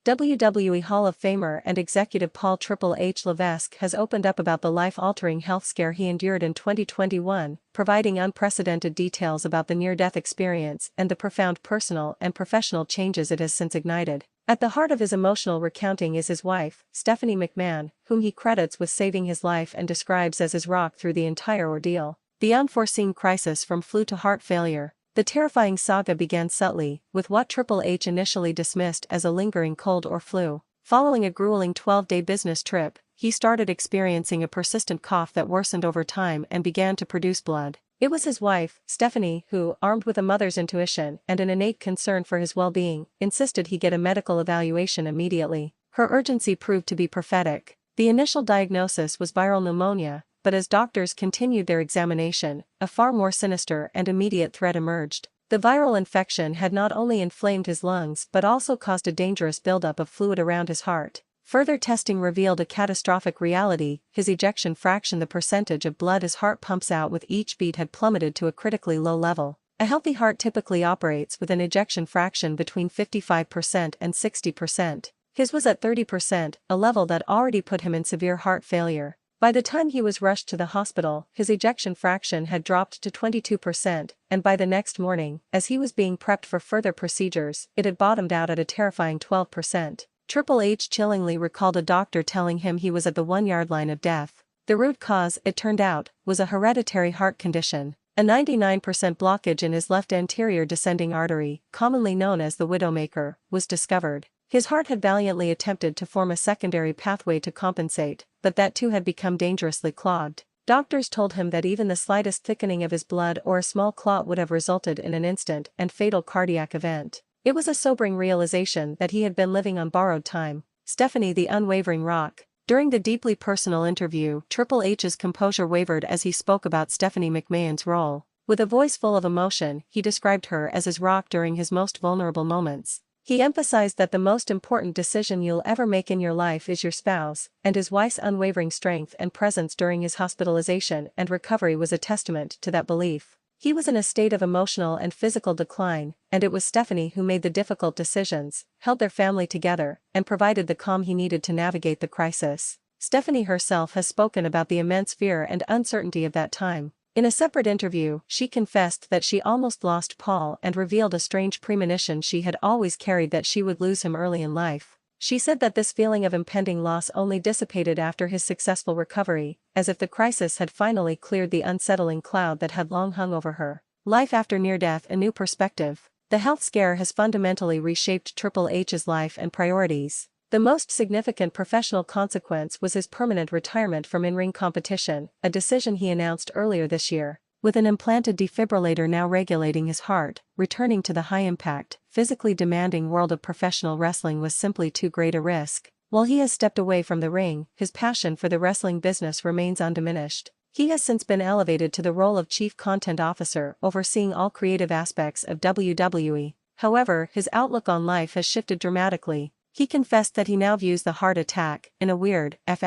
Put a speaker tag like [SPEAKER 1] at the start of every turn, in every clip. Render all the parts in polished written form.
[SPEAKER 1] WWE Hall of Famer and executive Paul Triple H Levesque has opened up about the life-altering health scare he endured in 2021, providing unprecedented details about the near-death experience and the profound personal and professional changes it has since ignited. At the heart of his emotional recounting is his wife, Stephanie McMahon, whom he credits with saving his life and describes as his rock through the entire ordeal. The unforeseen crisis from flu to heart failure. The terrifying saga began subtly, with what Triple H initially dismissed as a lingering cold or flu. Following a grueling 12-day business trip, he started experiencing a persistent cough that worsened over time and began to produce blood. It was his wife, Stephanie, who, armed with a mother's intuition and an innate concern for his well-being, insisted he get a medical evaluation immediately. Her urgency proved to be prophetic. The initial diagnosis was viral pneumonia, but as doctors continued their examination, a far more sinister and immediate threat emerged. The viral infection had not only inflamed his lungs but also caused a dangerous buildup of fluid around his heart. Further testing revealed a catastrophic reality: his ejection fraction, the percentage of blood his heart pumps out with each beat, had plummeted to a critically low level. A healthy heart typically operates with an ejection fraction between 55% and 60%. His was at 30%, a level that already put him in severe heart failure. By the time he was rushed to the hospital, his ejection fraction had dropped to 22%, and by the next morning, as he was being prepped for further procedures, it had bottomed out at a terrifying 12%. Triple H chillingly recalled a doctor telling him he was at the 1-yard line of death. The root cause, it turned out, was a hereditary heart condition. A 99% blockage in his left anterior descending artery, commonly known as the widowmaker, was discovered. His heart had valiantly attempted to form a secondary pathway to compensate, but that too had become dangerously clogged. Doctors told him that even the slightest thickening of his blood or a small clot would have resulted in an instant and fatal cardiac event. It was a sobering realization that he had been living on borrowed time. Stephanie, the unwavering rock. During the deeply personal interview, Triple H's composure wavered as he spoke about Stephanie McMahon's role. With a voice full of emotion, he described her as his rock during his most vulnerable moments. He emphasized that the most important decision you'll ever make in your life is your spouse, and his wife's unwavering strength and presence during his hospitalization and recovery was a testament to that belief. He was in a state of emotional and physical decline, and it was Stephanie who made the difficult decisions, held their family together, and provided the calm he needed to navigate the crisis. Stephanie herself has spoken about the immense fear and uncertainty of that time. In a separate interview, she confessed that she almost lost Paul and revealed a strange premonition she had always carried, that she would lose him early in life. She said that this feeling of impending loss only dissipated after his successful recovery, as if the crisis had finally cleared the unsettling cloud that had long hung over her. Life after near-death, a new perspective. The health scare has fundamentally reshaped Triple H's life and priorities. The most significant professional consequence was his permanent retirement from in-ring competition, a decision he announced earlier this year. With an implanted defibrillator now regulating his heart, returning to the high-impact, physically demanding world of professional wrestling was simply too great a risk. While he has stepped away from the ring, his passion for the wrestling business remains undiminished. He has since been elevated to the role of Chief Content Officer, overseeing all creative aspects of WWE. However, his outlook on life has shifted dramatically. He confessed that he now views the heart attack, in a weird ed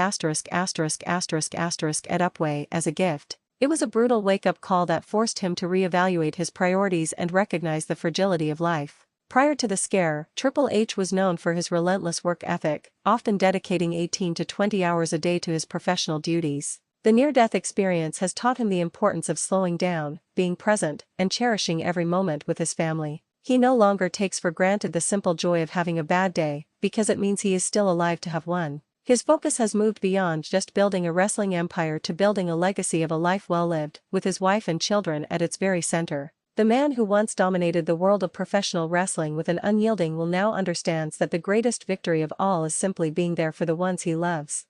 [SPEAKER 1] up way, as a gift. It was a brutal wake-up call that forced him to reevaluate his priorities and recognize the fragility of life. Prior to the scare, Triple H was known for his relentless work ethic, often dedicating 18 to 20 hours a day to his professional duties. The near-death experience has taught him the importance of slowing down, being present, and cherishing every moment with his family. He no longer takes for granted the simple joy of having a bad day, because it means he is still alive to have one. His focus has moved beyond just building a wrestling empire to building a legacy of a life well lived, with his wife and children at its very center. The man who once dominated the world of professional wrestling with an unyielding will now understands that the greatest victory of all is simply being there for the ones he loves.